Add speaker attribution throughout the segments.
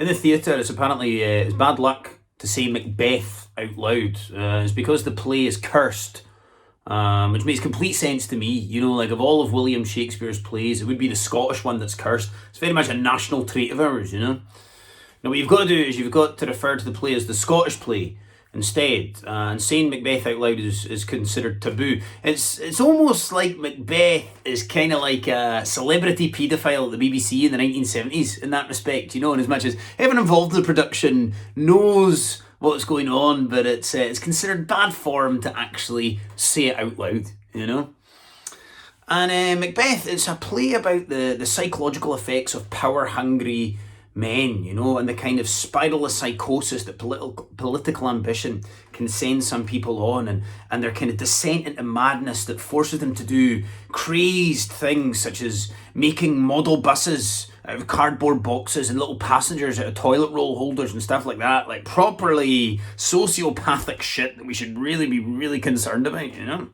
Speaker 1: in the theatre, it's apparently it's bad luck to say Macbeth out loud. It's because the play is cursed, which makes complete sense to me. You know, like of all of William Shakespeare's plays, it would be the Scottish one that's cursed. It's very much a national trait of ours, you know. Now what you've got to do is you've got to refer to the play as the Scottish play instead, and saying Macbeth out loud is considered taboo. It's almost like Macbeth is kind of like a celebrity paedophile at the BBC in the 1970s in that respect, you know, in as much as everyone involved in the production knows what's going on, but it's considered bad form to actually say it out loud, you know. And Macbeth, it's a play about the psychological effects of power-hungry men, you know, and the kind of spiral of psychosis that political ambition can send some people on, and their kind of descent into madness that forces them to do crazed things such as making model buses out of cardboard boxes and little passengers out of toilet roll holders and stuff like that, like properly sociopathic shit that we should really be really concerned about, you know.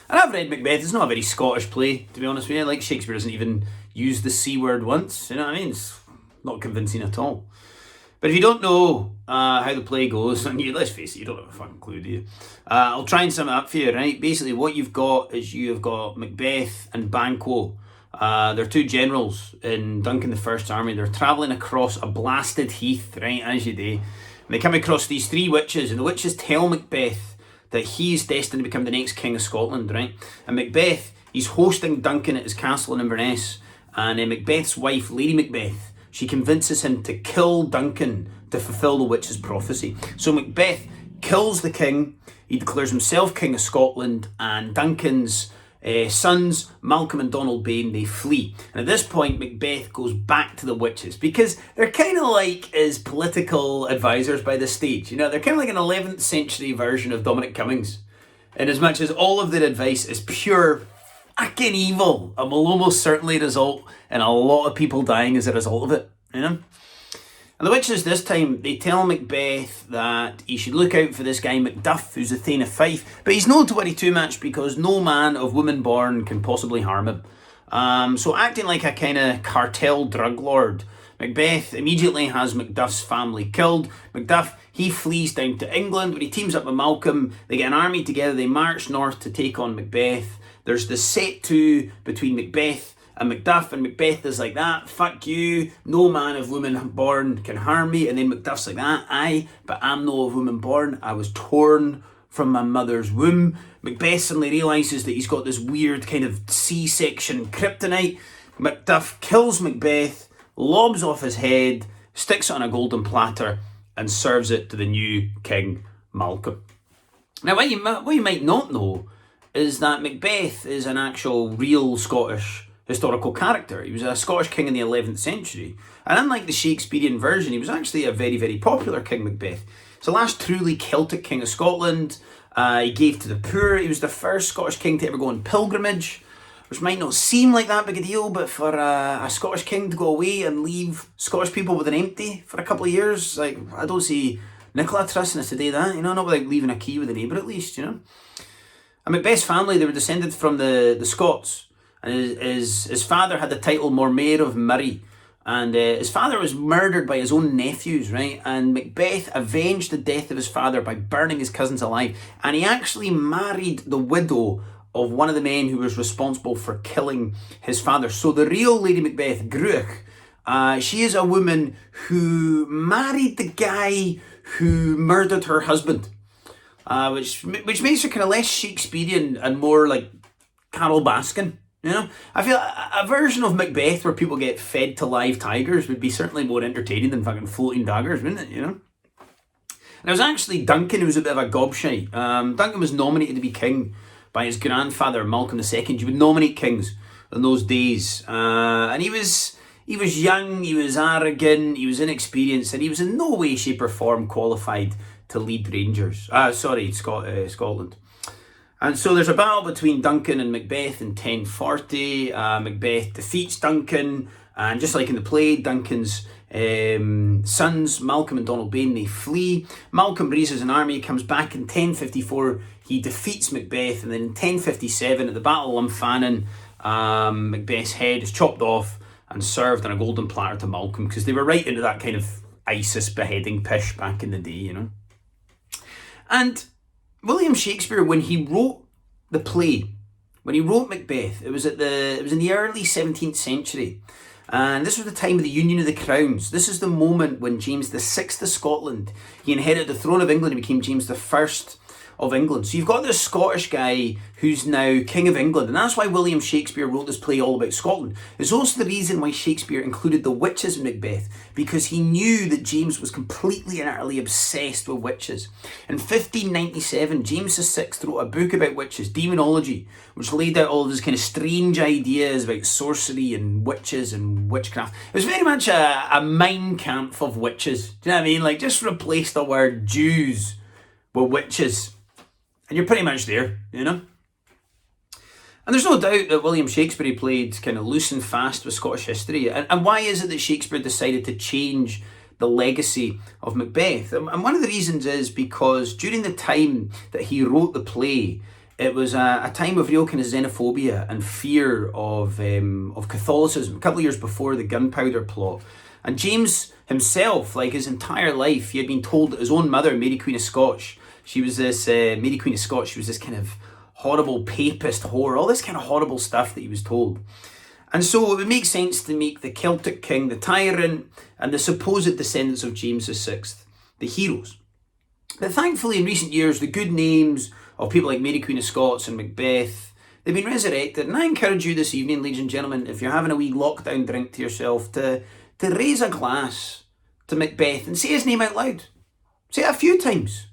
Speaker 1: And I've read Macbeth. It's not a very Scottish play, to be honest with you. Like, Shakespeare doesn't even use the C word once, you know what I mean? It's not convincing at all. But if you don't know how the play goes, and let's face it, you don't have a fucking clue, do you? I'll try and sum it up for you, right? Basically, what you've got is you've got Macbeth and Banquo. They're two generals in Duncan the First's army. They're travelling across a blasted heath, right, as you do. And they come across these three witches, and the witches tell Macbeth that he's destined to become the next king of Scotland, right? And Macbeth, he's hosting Duncan at his castle in Inverness, and Macbeth's wife, Lady Macbeth, she convinces him to kill Duncan to fulfil the witch's prophecy. So Macbeth kills the king, he declares himself king of Scotland, and Duncan's sons, Malcolm and Donald Bain, they flee. And at this point, Macbeth goes back to the witches because they're kind of like his political advisors by this stage. You know, they're kind of like an 11th century version of Dominic Cummings, in as much as all of their advice is pure fucking evil and will almost certainly result in a lot of people dying as a result of it, you know? And the witches this time, they tell Macbeth that he should look out for this guy Macduff, who's the Thane of Fife, but he's not to worry too much because no man of woman born can possibly harm him. So acting like a kind of cartel drug lord, Macbeth immediately has Macduff's family killed. Macduff, he flees down to England where he teams up with Malcolm. They get an army together, they march north to take on Macbeth. There's the set to between Macbeth and Macduff, and Macbeth is like that, fuck you, no man of woman born can harm me. And then Macduff's like that, aye, but I'm no of woman born, I was torn from my mother's womb. Macbeth suddenly realises that he's got this weird kind of C-section kryptonite. Macduff kills Macbeth, lobs off his head, sticks it on a golden platter, and serves it to the new king, Malcolm. Now, what you might not know is that Macbeth is an actual real Scottish historical character. He was a Scottish king in the 11th century. And unlike the Shakespearean version, he was actually a very, very popular King Macbeth. He's the last truly Celtic king of Scotland. He gave to the poor. He was the first Scottish king to ever go on pilgrimage, which might not seem like that big a deal, but for a Scottish king to go away and leave Scottish people with an empty for a couple of years, like, I don't see Nicola trusting us to do that, you know, not without leaving a key with a neighbour at least, you know. And Macbeth's family, they were descended from the Scots. And his father had the title Mormaer of Murray. And his father was murdered by his own nephews, right? And Macbeth avenged the death of his father by burning his cousins alive. And he actually married the widow of one of the men who was responsible for killing his father. So the real Lady Macbeth, Gruach, she is a woman who married the guy who murdered her husband. Which makes her kind of less Shakespearean and more like Carol Baskin. You know, I feel a version of Macbeth where people get fed to live tigers would be certainly more entertaining than fucking floating daggers, wouldn't it, you know? And it was actually Duncan who was a bit of a gobshite. Duncan was nominated to be king by his grandfather, Malcolm II. You would nominate kings in those days. And he was young, he was arrogant, he was inexperienced, and he was in no way, shape or form qualified to lead Scotland. And so there's a battle between Duncan and Macbeth in 1040. Macbeth defeats Duncan, and just like in the play, Duncan's sons, Malcolm and Donald Bain, they flee. Malcolm raises an army, comes back in 1054, he defeats Macbeth, and then in 1057 at the Battle of Lunfannon, Macbeth's head is chopped off, and served on a golden platter to Malcolm, because they were right into that kind of ISIS beheading pish back in the day, you know. And William Shakespeare, when he wrote the play, when he wrote Macbeth, it was in the early 17th century. And this was the time of the Union of the Crowns. This is the moment when James VI of Scotland, he inherited the throne of England and became James I of England. So you've got this Scottish guy who's now King of England, and that's why William Shakespeare wrote this play all about Scotland. It's also the reason why Shakespeare included the witches in Macbeth, because he knew that James was completely and utterly obsessed with witches. In 1597, James VI wrote a book about witches, Demonology, which laid out all of these kind of strange ideas about sorcery and witches and witchcraft. It was very much a Mein Kampf of witches. Do you know what I mean? Like, just replace the word Jews with witches, and you're pretty much there, you know? And there's no doubt that William Shakespeare played kind of loose and fast with Scottish history. And why is it that Shakespeare decided to change the legacy of Macbeth? And one of the reasons is because during the time that he wrote the play, it was a time of real kind of xenophobia and fear of Catholicism, a couple of years before the Gunpowder Plot. And James himself, like his entire life, he had been told that his own mother, Mary Queen of Scots, she was this kind of horrible papist whore, all this kind of horrible stuff that he was told. And so it would make sense to make the Celtic king, the tyrant, and the supposed descendants of James VI, the heroes. But thankfully in recent years, the good names of people like Mary Queen of Scots and Macbeth, they've been resurrected. And I encourage you this evening, ladies and gentlemen, if you're having a wee lockdown drink to yourself, to raise a glass to Macbeth and say his name out loud. Say it a few times.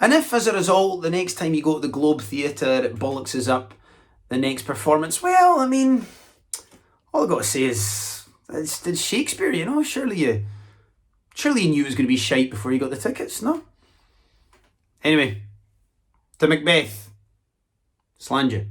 Speaker 1: And if, as a result, the next time you go to the Globe Theatre, it bollockses up the next performance, well, I mean, all I've got to say is, it's Shakespeare, you know? Surely you knew it was going to be shite before you got the tickets, no? Anyway, to Macbeth, slange you.